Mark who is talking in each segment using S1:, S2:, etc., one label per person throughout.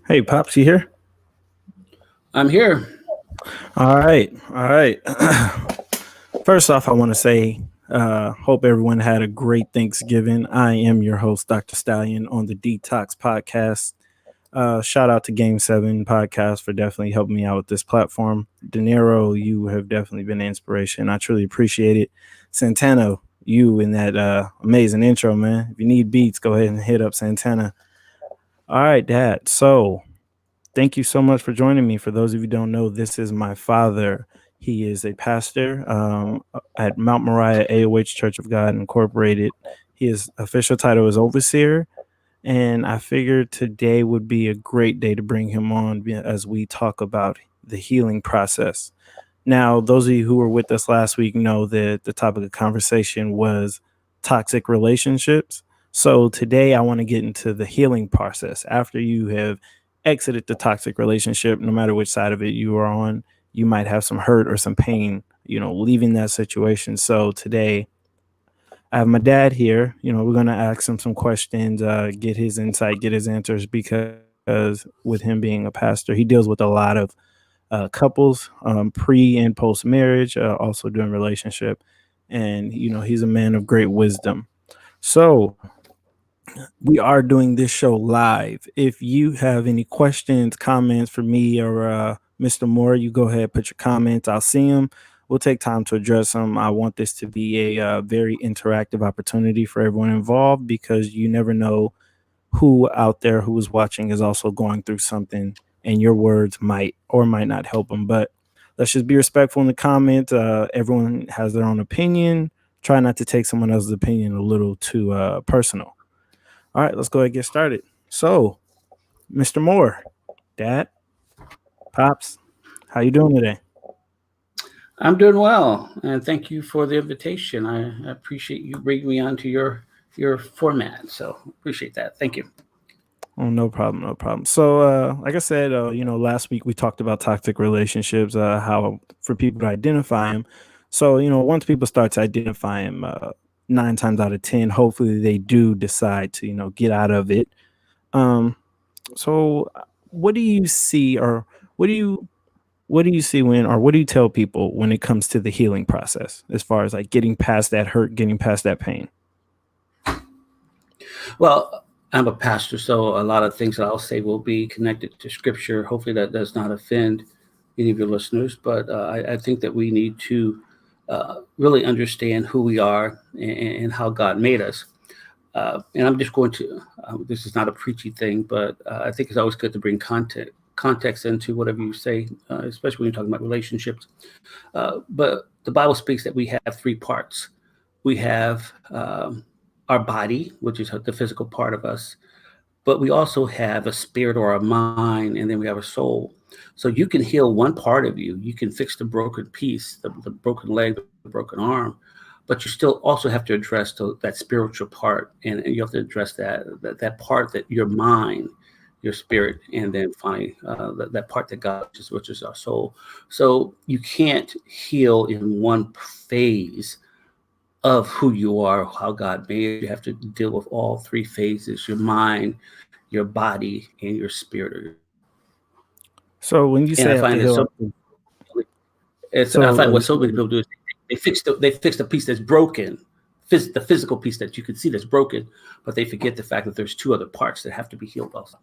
S1: Hey, Pops, you here?
S2: I'm here.
S1: All right, all right. First off, I want to say, hope everyone had a great Thanksgiving. I am your host, Dr. Stallion, on the Detox podcast. Shout out to Game 7 podcast for definitely helping me out with this platform. De Niro, you have definitely been an inspiration. I truly appreciate it. Santana, you in that amazing intro, man. If you need beats, go ahead and hit up Santana. All right, Dad. So, thank you so much for joining me. For those of you who don't know, this is my father. He is a pastor at Mount Moriah AOH Church of God Incorporated. His official title is overseer, and I figured today would be a great day to bring him on as we talk about the healing process. Now, those of you who were with us last week know that the topic of conversation was toxic relationships. So today I want to get into the healing process. After you have exited the toxic relationship, no matter which side of it you are on, you might have some hurt or some pain, leaving that situation. So today I have my dad here. We're going to ask him some questions, get his insight, get his answers, because with him being a pastor, he deals with a lot of couples pre and post marriage, also during relationship, and he's a man of great wisdom. So we are doing this show live. If you have any questions, comments for me or Mr. Moore, you go ahead, put your comments. I'll see them. We'll take time to address them. I want this to be a very interactive opportunity for everyone involved, because you never know who out there who is watching is also going through something, and your words might or might not help them. But let's just be respectful in the comments. Everyone has their own opinion. Try not to take someone else's opinion a little too personal. All right, let's go ahead and get started. So, Mr. Moore, Dad, Pops, how you doing today?
S2: I'm doing well, and thank you for the invitation. I appreciate you bringing me onto your format. So appreciate that. Thank you.
S1: Oh, no problem, no problem. So, like I said, last week we talked about toxic relationships, how for people to identify them. So, once people start to identify them, 9 times out of 10, hopefully they do decide to, get out of it. Um, so, what do you see, or what do you what do you see when, or what do you tell people when it comes to the healing process, as far as like getting past that hurt, getting past that pain?
S2: Well, I'm a pastor, so a lot of things that I'll say will be connected to Scripture. Hopefully, that does not offend any of your listeners. But I think that we need to really understand who we are and how God made us. And I'm just going to, this is not a preachy thing, but I think it's always good to bring context into whatever you say, especially when you're talking about relationships. But the Bible speaks that we have three parts. We have our body, which is the physical part of us, but we also have a spirit or a mind, and then we have a soul. So you can heal one part of you. You can fix the broken piece, the broken leg, the broken arm, but you still also have to address that spiritual part, and you have to address that part, that your mind, your spirit, and then finally that part that God, which is our soul. So you can't heal in one phase of who you are, how God made you. You have to deal with all three phases: your mind, your body, and your spirit.
S1: So, when you
S2: And I
S1: say I have
S2: find
S1: to
S2: that
S1: heal,
S2: I
S1: so
S2: find what so many people do is they fix the piece that's broken, the physical piece that you can see that's broken, but they forget the fact that there's two other parts that have to be healed also.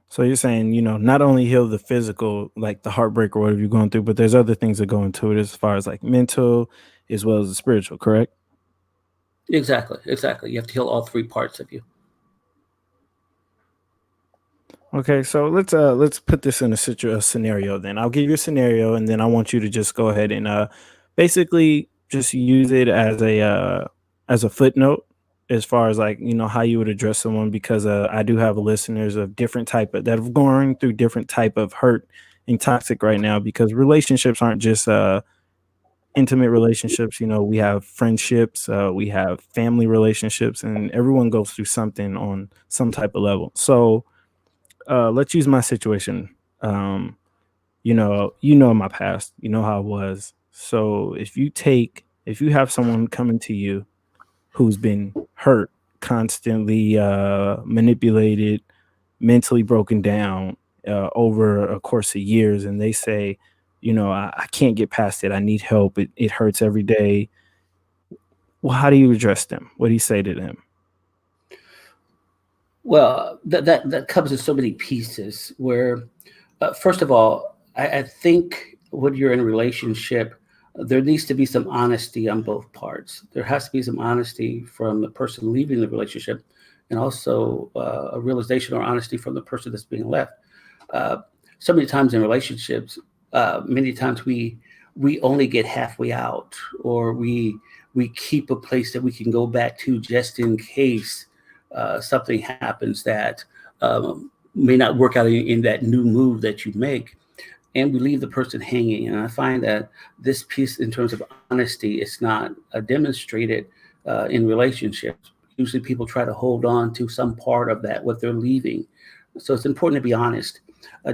S1: So you're saying, not only heal the physical, like the heartbreak or whatever you're going through, but there's other things that go into it as far as like mental as well as the spiritual, correct?
S2: Exactly, exactly. You have to heal all three parts of you.
S1: Okay, so let's put this in a scenario then. I'll give you a scenario, and then I want you to just go ahead and basically just use it as a footnote, as far as like, how you would address someone, because I do have listeners of different type of that have going through different type of hurt and toxic right now, because relationships aren't just intimate relationships, we have friendships, we have family relationships, and everyone goes through something on some type of level. So let's use my situation. Um, my past, you know how I was. So if you have someone coming to you who's been hurt, constantly manipulated, mentally broken down over a course of years, and they say, I can't get past it. I need help. It hurts every day. Well, how do you address them? What do you say to them?
S2: Well, that comes in so many pieces. Where, first of all, I think when you're in a relationship, there needs to be some honesty on both parts. There has to be some honesty from the person leaving the relationship, and also a realization or honesty from the person that's being left. Uh, so many times in relationships, many times we only get halfway out, or we keep a place that we can go back to just in case something happens that may not work out in that new move that you make, and we leave the person hanging. And I find that this piece, in terms of honesty, is not demonstrated in relationships. Usually, people try to hold on to some part of that what they're leaving. So it's important to be honest.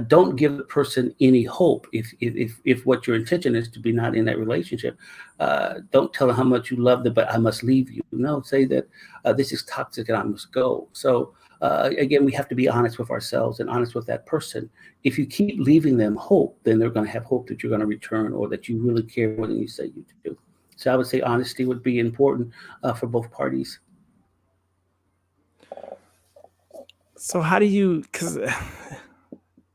S2: Don't give the person any hope if what your intention is to be not in that relationship. Don't tell them how much you love them, but I must leave you. No, say that this is toxic and I must go. So again, we have to be honest with ourselves and honest with that person. If you keep leaving them hope, then they're going to have hope that you're going to return, or that you really care more than you say you do. So I would say honesty would be important for both parties.
S1: So how do you? Because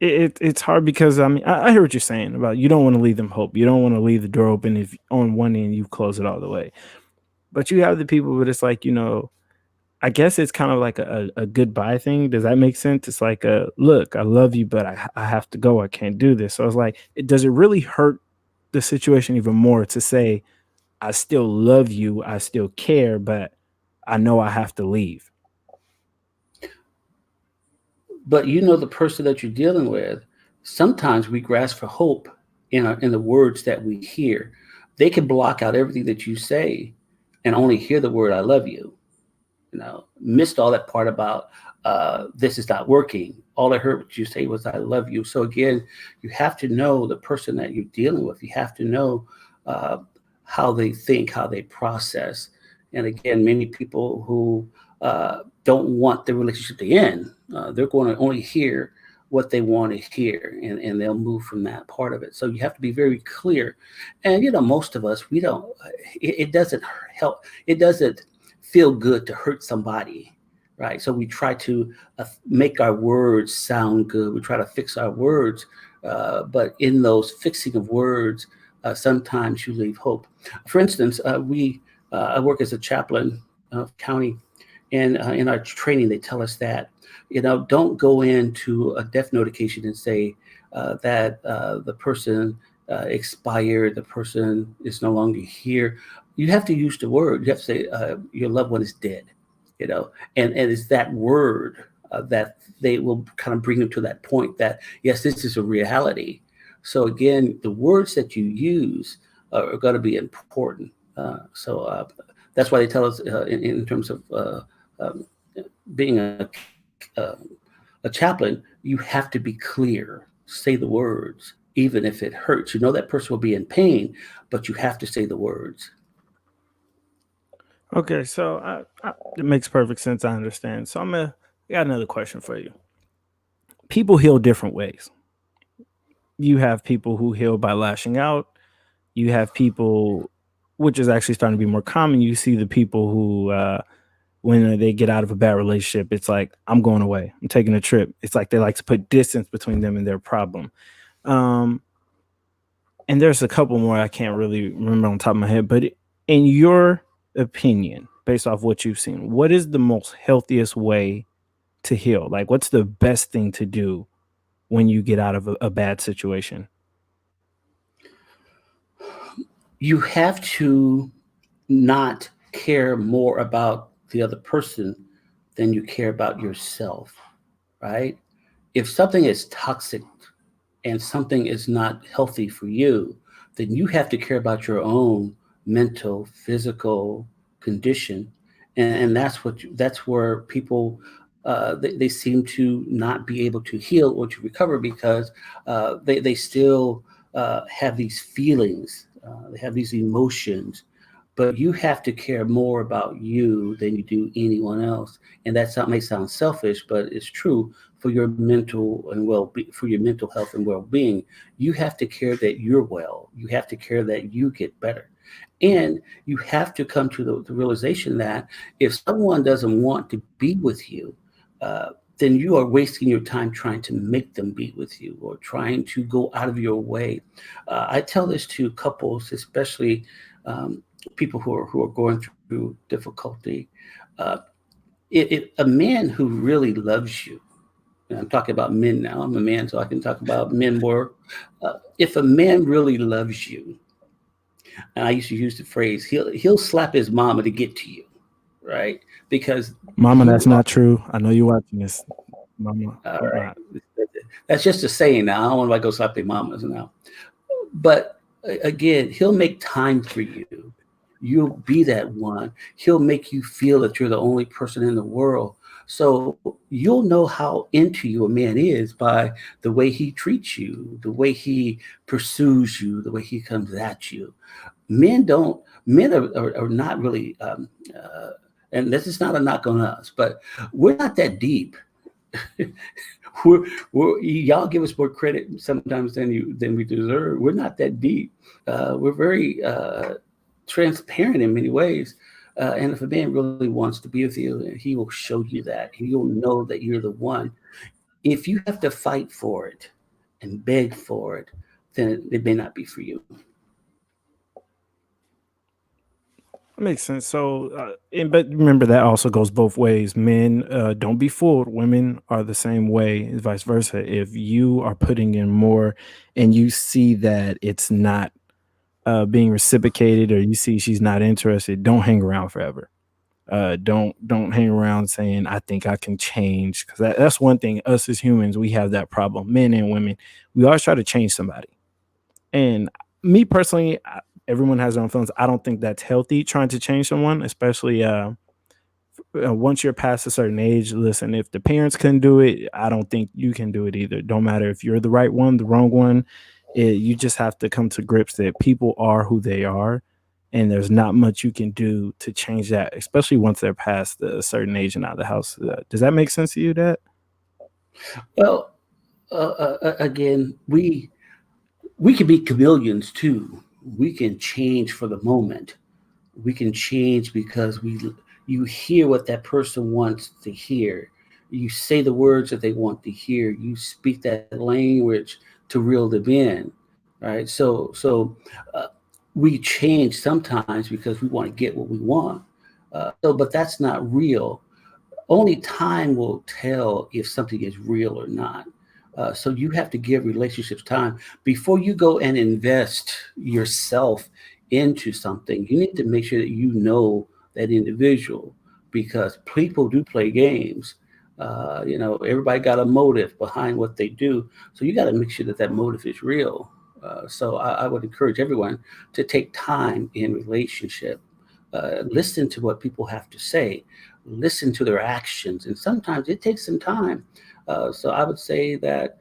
S1: it's hard, because I mean I hear what you're saying about you don't want to leave them hope. You don't want to leave the door open if on one end you close it all the way. But you have the people, but it's like, I guess it's kind of like a goodbye thing. Does that make sense? It's like a look, I love you, but I have to go. I can't do this. So it's like, does it really hurt the situation even more to say, I still love you, I still care, but I know I have to leave?
S2: But you know the person that you're dealing with. Sometimes we grasp for hope in the words that we hear. They can block out everything that you say and only hear the word "I love you." Missed all that part about this is not working. All I heard what you say was "I love you." So again, you have to know the person that you're dealing with. You have to know uh, how they think, how they process. And again, many people who don't want the relationship to end, they're going to only hear what they want to hear, and they'll move from that part of it. So you have to be very clear. And most of us, we don't. It doesn't help. It doesn't feel good to hurt somebody, right? So we try to make our words sound good. We try to fix our words, but in those fixing of words, sometimes you leave hope. For instance, we I work as a chaplain of county, and in our training, they tell us that don't go into a death notification and say that the person expired, the person is no longer here. You have to use the word. You have to say your loved one is dead, and it's that word that they will kind of bring them to that point that yes, this is a reality. So again, the words that you use are going to be important. So that's why they tell us in terms of um, being uh, a chaplain, you have to be clear. Say the words, even if it hurts. You know that person will be in pain, but you have to say the words.
S1: Okay, so it makes perfect sense. I understand. So I got another question for you. People heal different ways. You have people who heal by lashing out. You have people, which is actually starting to be more common. You see the people who, when they get out of a bad relationship, it's like, I'm going away. I'm taking a trip. It's like they like to put distance between them and their problem. Um, and there's a couple more I can't really remember on top of my head. But in your opinion, based off what you've seen, what is the most healthiest way to heal? Like, what's the best thing to do when you get out of a bad situation?
S2: You have to not care more about the other person than you care about yourself, right? If something is toxic and something is not healthy for you, then you have to care about your own mental, physical condition, and that's where people they seem to not be able to heal or to recover because they still have these feelings, they have these emotions, but you have to care more about you than you do anyone else. And may sound selfish, but it's true for your for your mental health and well-being. You have to care that you're well. You have to care that you get better. And you have to come to the realization that if someone doesn't want to be with you, uh, then you are wasting your time trying to make them be with you or trying to go out of your way. I tell this to couples, especially um, people who are going through difficulty. Uh, a man who really loves you, and I'm talking about men now. I'm a man, so I can talk about men more. If a man really loves you, and I used to use the phrase, he'll slap his mama to get to you, right? Because
S1: Mama, that's
S2: you are
S1: not true. I know you're watching this. Mama,
S2: all
S1: I'm
S2: right.
S1: not.
S2: That's just a saying now. I don't want to go slap their mamas now. But again, he'll make time for you. You'll be that one. He'll make you feel that you're the only person in the world. So you'll know how into you a man is by the way he treats you, the way he pursues you, the way he comes at you. Men are not really, and this is not a knock on us, but we're not that deep. Y'all give us more credit sometimes than we deserve. We're not that deep. We're very transparent in many ways. And if a man really wants to be with you, he will show you that, and you'll know that you're the one. If you have to fight for it and beg for it, then it may not be for you.
S1: That makes sense. So, but remember that also goes both ways. Men, don't be fooled. Women are the same way, and vice versa. If you are putting in more, and you see that it's not being reciprocated, or you see she's not interested, don't hang around forever. Don't hang around saying I think I can change, because that's one thing. Us as humans, we have that problem. Men and women, we always try to change somebody. And me personally, everyone has their own feelings. I don't think that's healthy trying to change someone, especially once you're past a certain age. Listen, if the parents couldn't do it, I don't think you can do it either. Don't matter if you're the right one, the wrong one. You just have to come to grips that people are who they are, and there's not much you can do to change that, especially once they're past a certain age and out of the house. Does that make sense to you? That
S2: Well, again, we can be chameleons too. We can change for the moment. We can change because we you hear what that person wants to hear. You say the words that they want to hear. You speak that language to reel them in, right? Uh, we change sometimes because we want to get what we want. But that's not real. Only time will tell if something is real or not. So you have to give relationships time before you go and invest yourself into something. You need to make sure that you know that individual because people do play games. Everybody got a motive behind what they do, so you got to make sure that that motive is real. So I would encourage everyone to take time in relationship, listen to what people have to say, listen to their actions, and sometimes it takes some time. So I would say that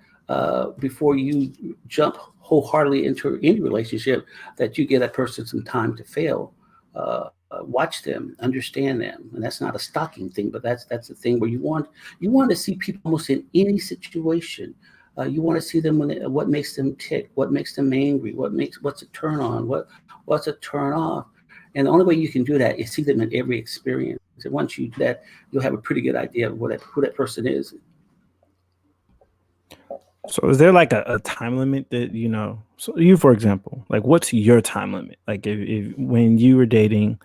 S2: before you jump wholeheartedly into any relationship, that you give that person some time to fail. Watch them, understand them, and that's not a stalking thing, but that's the thing where you want to see people almost in any situation. You want to see them what makes them tick, what makes them angry, what's a turn on, what's a turn off, and the only way you can do that is see them in every experience. And once you do that, you'll have a pretty good idea of who that person is.
S1: so is there like a time limit that So you, for example, like what's your time limit? Like if when you were dating,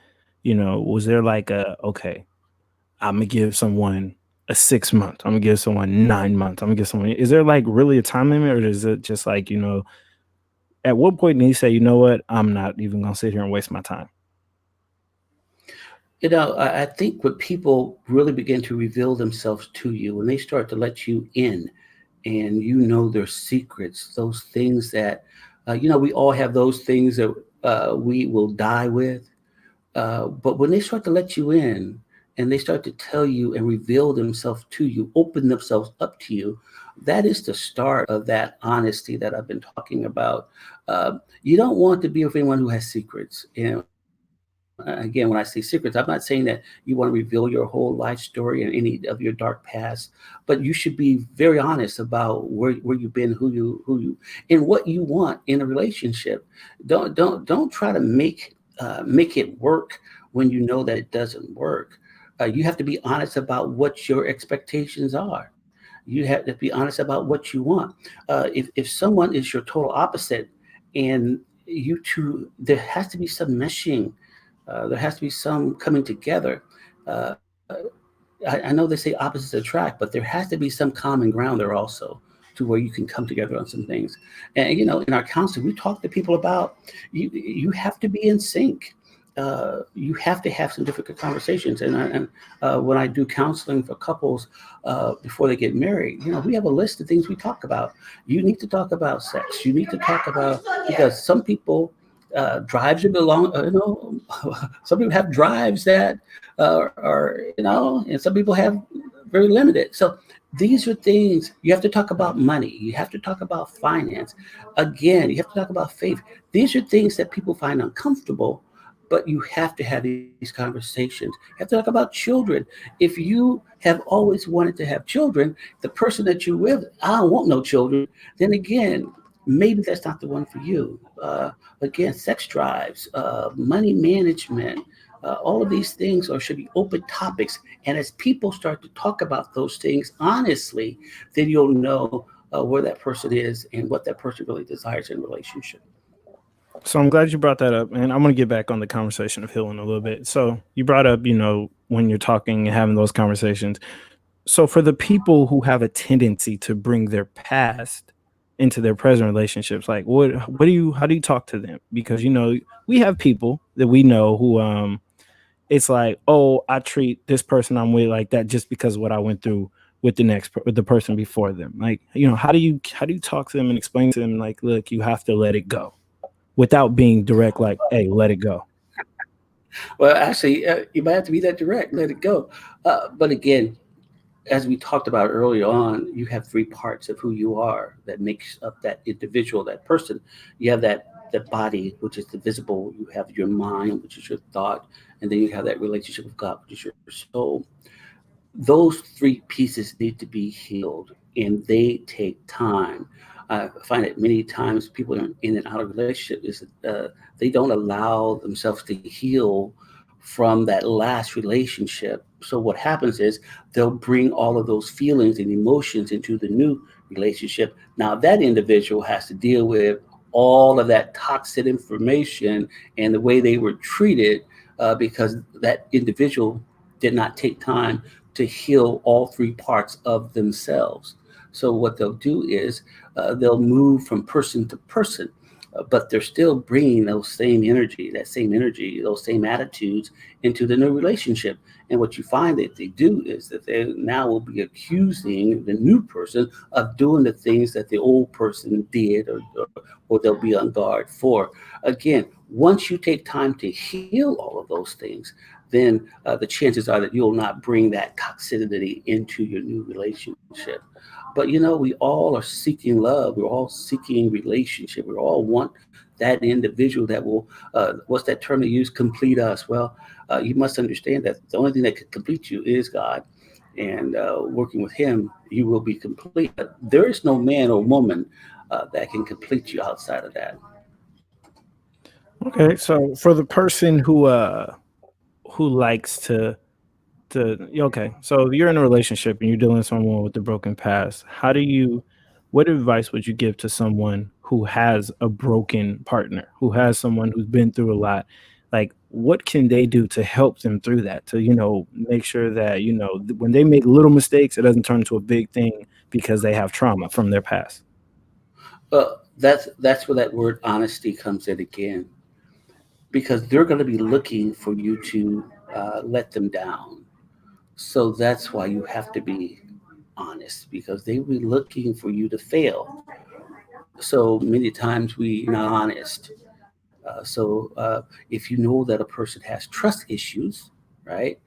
S1: was there like a okay, I'm gonna give someone a 6 month, I'm gonna give someone 9 months, I'm gonna give someone. Is there like really a time limit, or is it just like at what point do you say, you know what, I'm not even gonna sit here and waste my time?
S2: I think when people really begin to reveal themselves to you, when they start to let you in, and you know their secrets, those things that We all have those things that we will die with. But when they start to let you in and they start to tell you and reveal themselves to you, open themselves up to you, that is the start of that honesty that I've been talking about. You don't want to be with anyone who has secrets. And again, when I say secrets, I'm not saying that you want to reveal your whole life story and any of your dark past, but you should be very honest about where you've been, who you, and what you want in a relationship. Don't try to make it work when you know that it doesn't work. You have to be honest about what your expectations are. You have to be honest about what you want. If someone is your total opposite, and you two, there has to be some meshing. There has to be some coming together. Uh, I know they say opposites attract, but there has to be some common ground there also, to where you can come together on some things. And in our counseling, we talk to people about you have to be in sync. You have to have some difficult conversations. And when I do counseling for couples before they get married, we have a list of things we talk about. You need to talk about sex. You need to talk about, because some people drives you belong. Some people have drives that and some people have very limited. So these are things you have to talk about. Money. You have to talk about finance. Again, you have to talk about faith. These are things that people find uncomfortable, but you have to have these conversations. You have to talk about children. If you have always wanted to have children, the person that you're with, I don't want no children, then again, maybe that's not the one for you. Again, sex drives, money management, all of these things should be open topics. And as people start to talk about those things honestly, then you'll know where that person is and what that person really desires in a relationship.
S1: So I'm glad you brought that up, and I'm going to get back on the conversation of healing a little bit. So you brought up, when you're talking and having those conversations. So for the people who have a tendency to bring their past into their present relationships, like what do you how do you talk to them? Because we have people that we know who it's like, oh, I treat this person I'm with like that just because of what I went through with with the person before them. Like, how do you talk to them and explain to them, like, look, you have to let it go without being direct, like, hey, let it go.
S2: Well, actually, you might have to be that direct, let it go. But again, as we talked about earlier on, you have three parts of who you are that makes up that individual, that person. You have that body, which is the visible. You have your mind, which is your thought, and then you have that relationship with God, which is your soul. Those three pieces need to be healed, and they take time. I find that many times people in and out of relationship is they don't allow themselves to heal from that last relationship. So what happens is they'll bring all of those feelings and emotions into the new relationship. Now that individual has to deal with all of that toxic information and the way they were treated, because that individual did not take time to heal all three parts of themselves. So what they'll do is they'll move from person to person, but they're still bringing that same energy, those same attitudes into the new relationship. And what you find that they do is that they now will be accusing the new person of doing the things that the old person did, or they'll be on guard for. Again, once you take time to heal all of those things, then the chances are that you'll not bring that toxicity into your new relationship. But we all are seeking love. We're all seeking relationship. We all want that individual that will, what's that term they use, complete us. Well, you must understand that the only thing that can complete you is God. And working with Him, you will be complete. But there is no man or woman that can complete you outside of that.
S1: Okay, so for the person who likes to okay, so you're in a relationship and you're dealing with someone with a broken past. What advice would you give to someone who has a broken partner, who has someone who's been through a lot? Like, what can they do to help them through that? To, make sure that, when they make little mistakes, it doesn't turn into a big thing because they have trauma from their past.
S2: That's where that word honesty comes in again, because they're going to be looking for you to let them down. So that's why you have to be honest, because they will be looking for you to fail. So many times we not honest. If you know that a person has trust issues, right,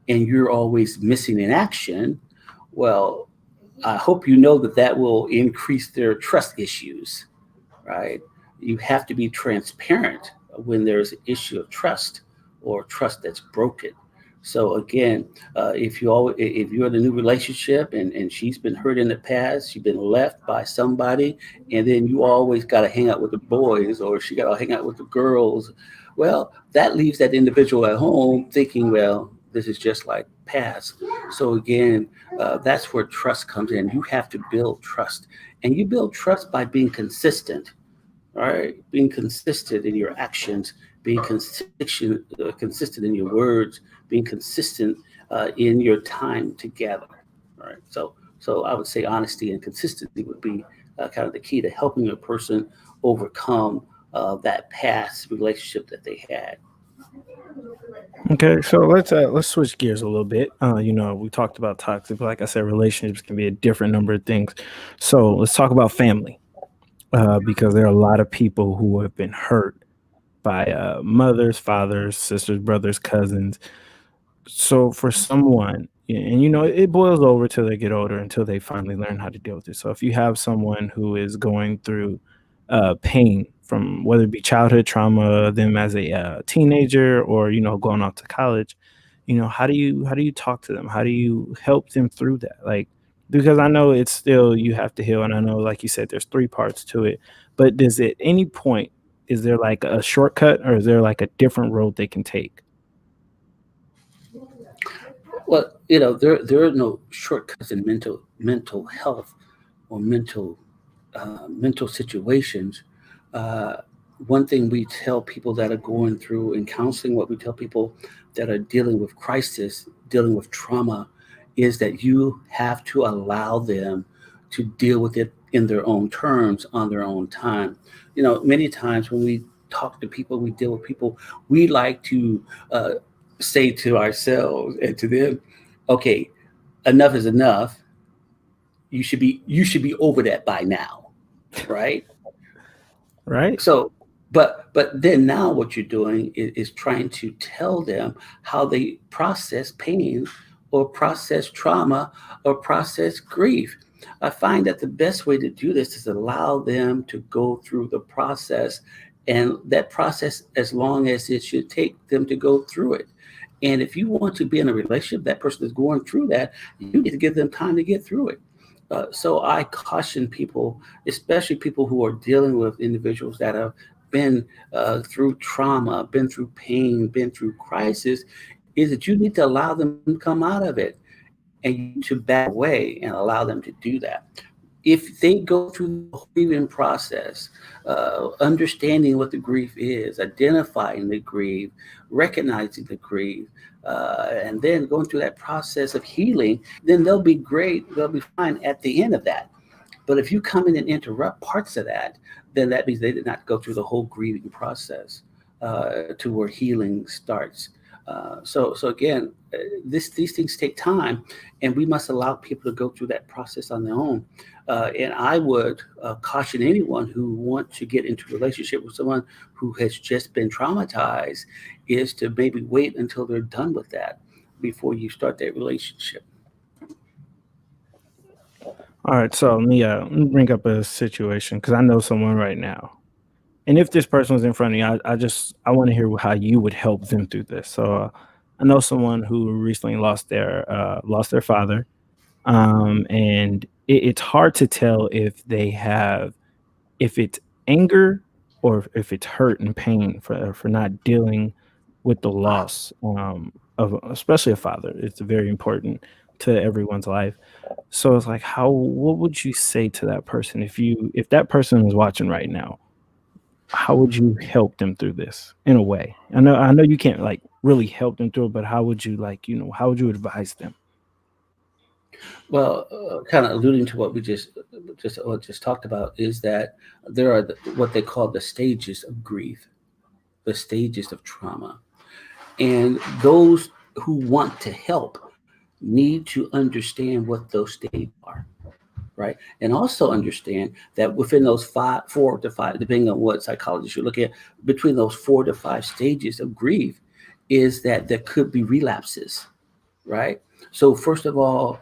S2: and you're always missing in action, well, I hope you know that that will increase their trust issues, right? You have to be transparent when there's an issue of trust or trust that's broken. So again, if you're in a new relationship and she's been hurt in the past, she's been left by somebody, and then you always got to hang out with the boys or she got to hang out with the girls, well, that leaves that individual at home thinking, well, this is just like past. So again, that's where trust comes in. You have to build trust, and you build trust by being consistent. All right, being consistent in your actions, being consistent in your words, being consistent in your time together. All right, so I would say honesty and consistency would be kind of the key to helping a person overcome that past relationship that they had.
S1: Okay, so let's switch gears a little bit. We talked about toxic, but like I said, relationships can be a different number of things. So let's talk about family, because there are a lot of people who have been hurt by mothers, fathers, sisters, brothers, cousins. So for someone, and it boils over till they get older, until they finally learn how to deal with it. So if you have someone who is going through pain from whether it be childhood trauma, them as a teenager, or going off to college, how do you talk to them? How do you help them through that? Like, because I know it's still, you have to heal, and I know, like you said, there's three parts to it. But does at any point, is there like a shortcut, or is there like a different road they can take?
S2: Well, there are no shortcuts in mental health or mental situations. Uh, One thing we tell people that are going through in counseling, what we tell people that are dealing with crisis, dealing with trauma, is that you have to allow them to deal with it in their own terms, on their own time. Many times when we talk to people, we deal with people, we like to uh, say to ourselves and to them, okay, enough is enough. You should be over that by now, right?
S1: Right.
S2: So but then now what you're doing is trying to tell them how they process pain or process trauma or process grief. I find that the best way to do this is allow them to go through the process, and that process, as long as it should take them to go through it. And if you want to be in a relationship, that person is going through that, you need to give them time to get through it. So I caution people, especially people who are dealing with individuals that have been through trauma, been through pain, been through crisis, is that you need to allow them to come out of it, and you need to back away and allow them to do that. If they go through the whole grieving process, understanding what the grief is, identifying the grief, recognizing the grief, and then going through that process of healing, then they'll be great. They'll be fine at the end of that. But if you come in and interrupt parts of that, then that means they did not go through the whole grieving process to where healing starts. So again, these things take time, and we must allow people to go through that process on their own. And I would caution anyone who want to get into a relationship with someone who has just been traumatized, is to maybe wait until they're done with that before you start that relationship.
S1: All right, so let me bring up a situation, because I know someone right now, and if this person was in front of you, I want to hear how you would help them through this. So I know someone who recently lost their father, and it's hard to tell if it's anger, or if it's hurt and pain for not dealing with the loss, of especially a father. It's very important to everyone's life. So it's like, what would you say to that person, if that person was watching right now? How would you help them through this in a way? I know you can't like really help them through it, but how would you, how would you advise them?
S2: Well, kind of alluding to what we just talked about, is that there are what they call the stages of grief, the stages of trauma, and those who want to help need to understand what those stages are. right? And also understand that within those 4 to 5, depending on what psychologist you're looking at, between those 4 to 5 stages of grief, is that there could be relapses, right? So first of all,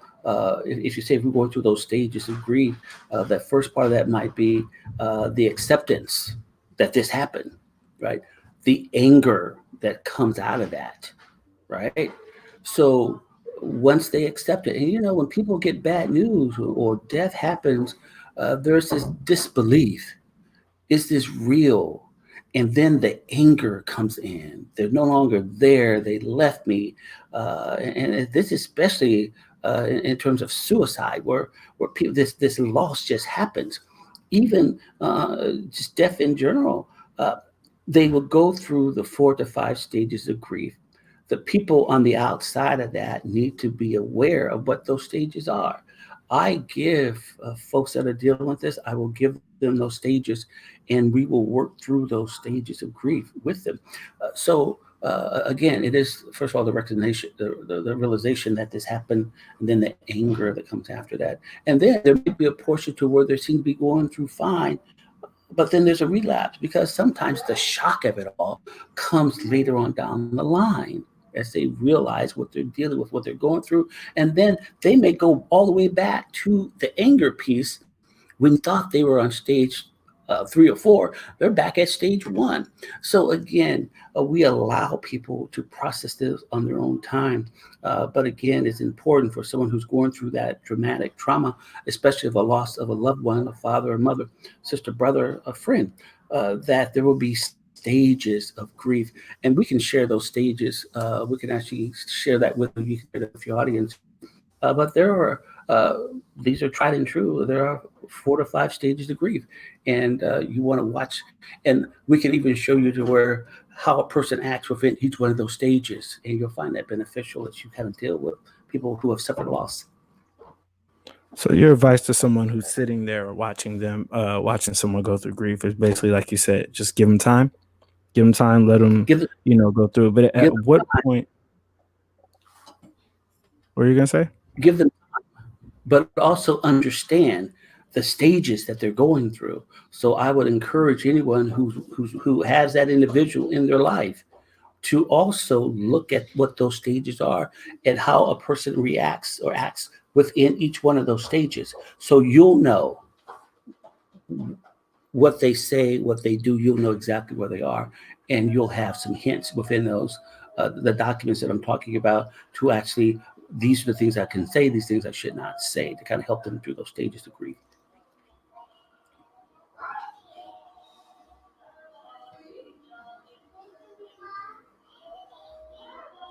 S2: if you say if we're going through those stages of grief, that first part of that might be the acceptance that this happened, right? The anger that comes out of that, right? So once they accept it, and when people get bad news or death happens, there's this disbelief. Is this real? And then the anger comes in. They're no longer there. They left me. And this especially in terms of suicide, where people, this loss just happens. Even just death in general, uh, they will go through the 4 to 5 stages of grief. The people on the outside of that need to be aware of what those stages are. I give folks that are dealing with this, I will give them those stages, and we will work through those stages of grief with them. Again, it is first of all the recognition, the realization that this happened, and then the anger that comes after that, and then there may be a portion to where they seem to be going through fine, but then there's a relapse because sometimes the shock of it all comes later on down the line as they realize what they're dealing with, what they're going through, and then they may go all the way back to the anger piece when you thought they were on stage 3 or 4, they're back at stage one. So again, we allow people to process this on their own time. But again, it's important for someone who's going through that dramatic trauma, especially of a loss of a loved one, a father, a mother, sister, brother, a friend, that there will be stages of grief. And we can share those stages. We can actually share that with you, can share that with your audience. But there are these are tried and true. There are 4 to 5 stages of grief, and you want to watch, and we can even show you to where how a person acts within each one of those stages, and you'll find that beneficial as you kind of deal with people who have suffered loss.
S1: So your advice to someone who's sitting there watching them, watching someone go through grief is basically like you said, just give them time, let them,
S2: Give
S1: go through it. But
S2: give
S1: at what point? What are you gonna say?
S2: give them, but also understand the stages that they're going through. So I would encourage anyone who has that individual in their life to also look at what those stages are and how a person reacts or acts within each one of those stages. So you'll know what they say, what they do, you'll know exactly where they are, and you'll have some hints within those the documents that I'm talking about to actually these are the things I can say, these things I should not say to kind of help them through those stages of grief.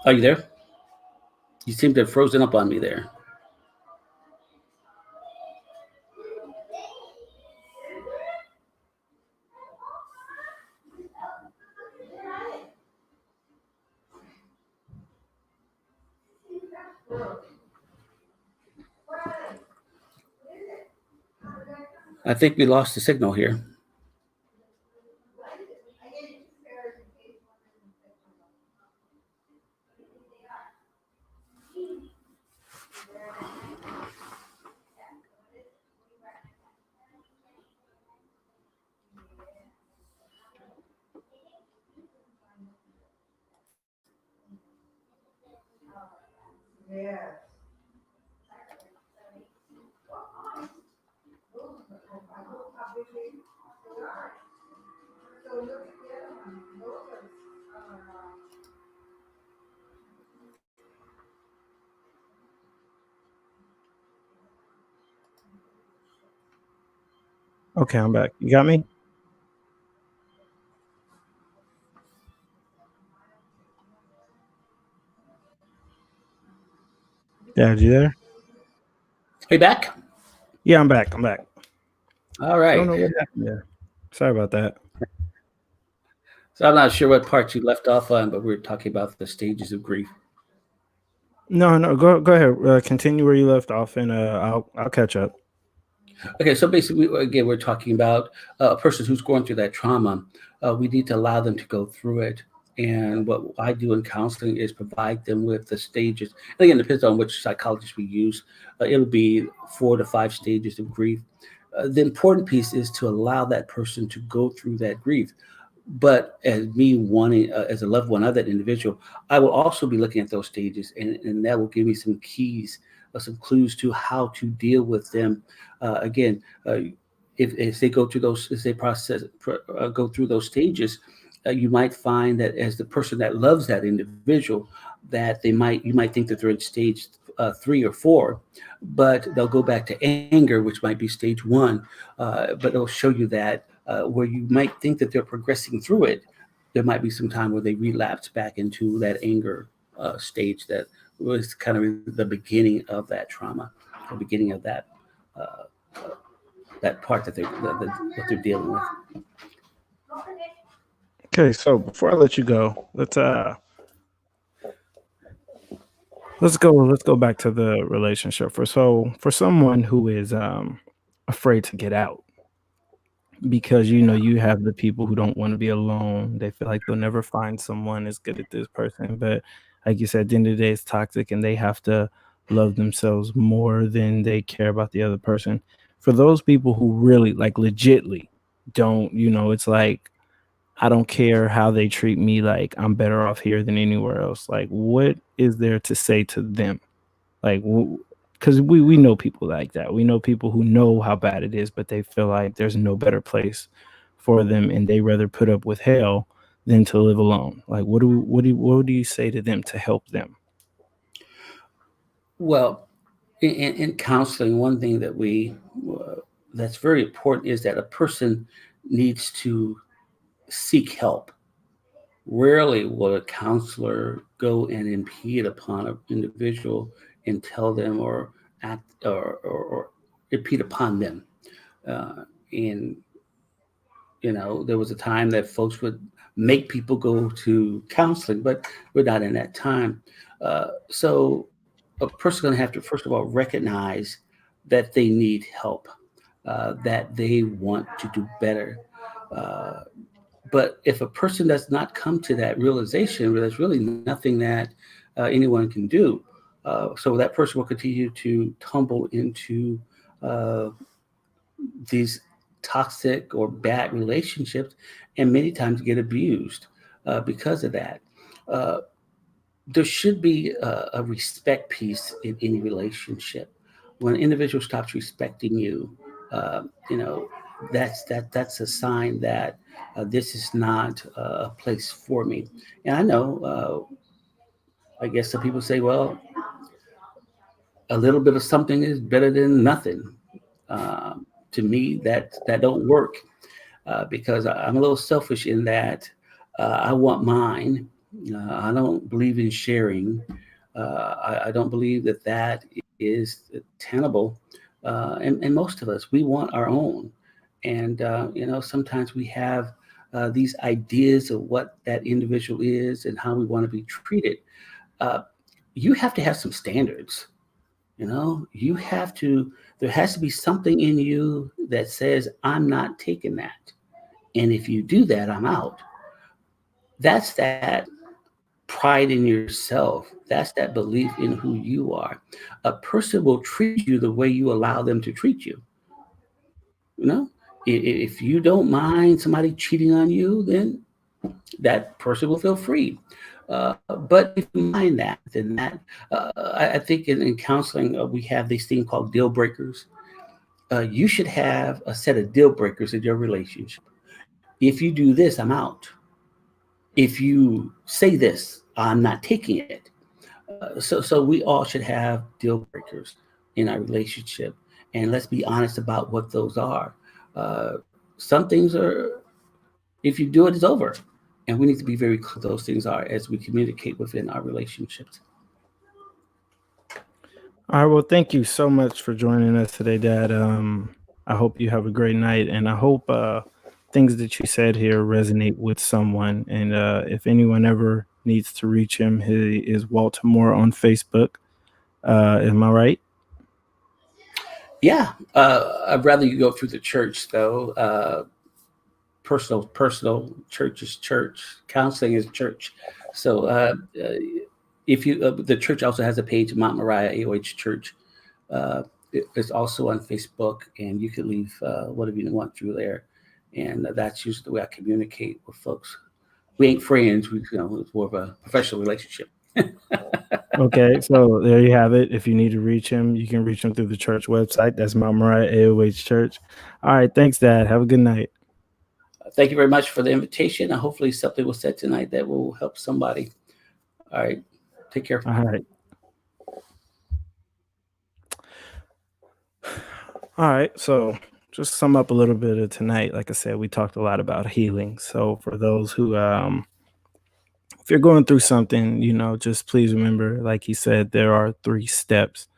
S2: Are you there? You seem to have frozen up on me there. I think we lost the signal here.
S1: Okay, I'm back. You got me? Dad, you there?
S2: Are you back?
S1: Yeah, I'm back. I'm back.
S2: All
S1: Don't
S2: right.
S1: know what happened there. Sorry about that.
S2: So I'm not sure what part you left off on, but we're talking about the stages of grief.
S1: No, no, go ahead. Continue where you left off, and I'll catch up.
S2: Okay, so basically, again, we're talking about a person who's going through that trauma. We need to allow them to go through it And what I do in counseling is provide them with the stages. And again, it depends on which psychologist we use. It'll be 4 to 5 stages of grief. The important piece is to allow that person to go through that grief. But as me wanting, as a loved one of that individual, I will also be looking at those stages, and that will give me some keys, some clues to how to deal with them. Again, if they go through those, if they go through those stages, you might find that as the person that loves that individual, that you might think that they're in stage 3 or 4, but they'll go back to anger, which might be stage one, but it'll show you that where you might think that they're progressing through it, there might be some time where they relapse back into that anger stage that was kind of the beginning of that trauma, the beginning of uh, that part what they're dealing with.
S1: Okay, so before I let you go, let's go back to the relationship. For someone who is afraid to get out because you have the people who don't want to be alone. They feel like they'll never find someone as good as this person. But like you said, at the end of the day, it's toxic and they have to love themselves more than they care about the other person. For those people who really like legitly don't, it's like I don't care how they treat me, like I'm better off here than anywhere else. Like, what is there to say to them? Like, because we know people like that. We know people who know how bad it is, but they feel like there's no better place for them, and they rather put up with hell than to live alone. Like, what do you say to them to help them?
S2: Well, in counseling, one thing uh, that's very important is that a person needs to seek help. Rarely will a counselor go and impede upon an individual and tell them or act or impede upon them. And there was a time that folks would make people go to counseling, but we're not in that time. So a person's going to have to first of all recognize that they need help, that they want to do better. Uh, but if a person does not come to that realization, well, there's really nothing that anyone can do. So that person will continue to tumble into uh, these toxic or bad relationships and many times get abused because of that. Uh, there should be a respect piece in any relationship. When an individual stops respecting you, you know, that's a sign that this is not a place for me. And I know, I guess some people say, well, a little bit of something is better than nothing. To me, that don't work because I'm a little selfish in that I want mine. I don't believe in sharing. I don't believe that that is tenable. And most of us, we want our own. And, sometimes we have these ideas of what that individual is and how we want to be treated. Uh, you have to have some standards. You have to, there has to be something in you that says, I'm not taking that. And if you do that, I'm out. That's that pride in yourself. That's that belief in who you are. A person will treat you the way you allow them to treat you. You know, if you don't mind somebody cheating on you, then that person will feel free. But if you mind that, then I think in counseling, we have this thing called deal breakers. You should have a set of deal breakers in your relationship. If you do this, I'm out. If you say this, I'm not taking it. So we all should have deal breakers in our relationship, and let's be honest about what those are. Uh, some things are, if you do it, it's over, and we need to be very clear those things are as we communicate within our relationships.
S1: All right. Well, thank you so much for joining us today, Dad. I hope you have a great night, and I hope things that you said here resonate with someone. And if anyone ever needs to reach him, he is Walter on Facebook. Am I right?
S2: Yeah, I'd rather you go through the church though. personal. Church is church. Counseling is church. So if you the church also has a page, Mount Moriah AOH Church. It's also on Facebook, and you can leave whatever you want through there. And that's usually the way I communicate with folks. We ain't friends. It's more of a professional relationship.
S1: Okay, so there you have it. If you need to reach him, you can reach him through the church website. That's Mount Moriah AOH Church. All right, thanks, Dad. Have a good night.
S2: Thank you very much for the invitation. And hopefully something was said tonight that will help somebody. All right. Take care.
S1: All right. All right. So just sum up a little bit of tonight. Like I said, we talked a lot about healing. So for those who if you're going through something, just please remember, like he said, there are 3 steps.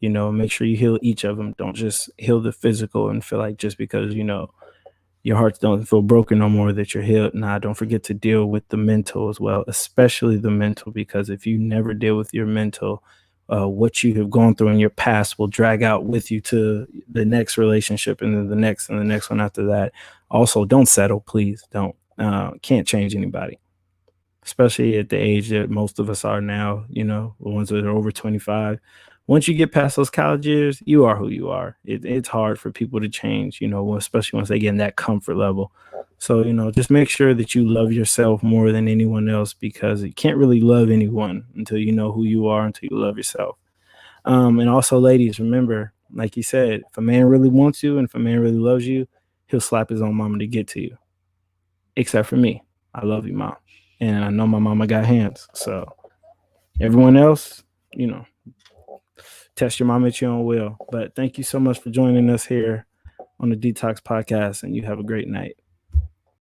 S1: Make sure you heal each of them. Don't just heal the physical and feel like just because, your heart don't feel broken no more that you're healed. Nah, don't forget to deal with the mental as well, especially the mental, because if you never deal with your mental, what you have gone through in your past will drag out with you to the next relationship and then the next and the next one after that. Also, don't settle, please. Don't. Can't change anybody, especially at the age that most of us are now, the ones that are over 25. Once you get past those college years, you are who you are. It's hard for people to change, especially once they get in that comfort level. So, just make sure that you love yourself more than anyone else, because you can't really love anyone until you know who you are, until you love yourself. And also, ladies, remember, like you said, if a man really wants you and if a man really loves you, he'll slap his own mama to get to you. Except for me. I love you, mom. And I know my mama got hands. So everyone else, test your mom at your own will. But thank you so much for joining us here on the Detox podcast, and you have a great night.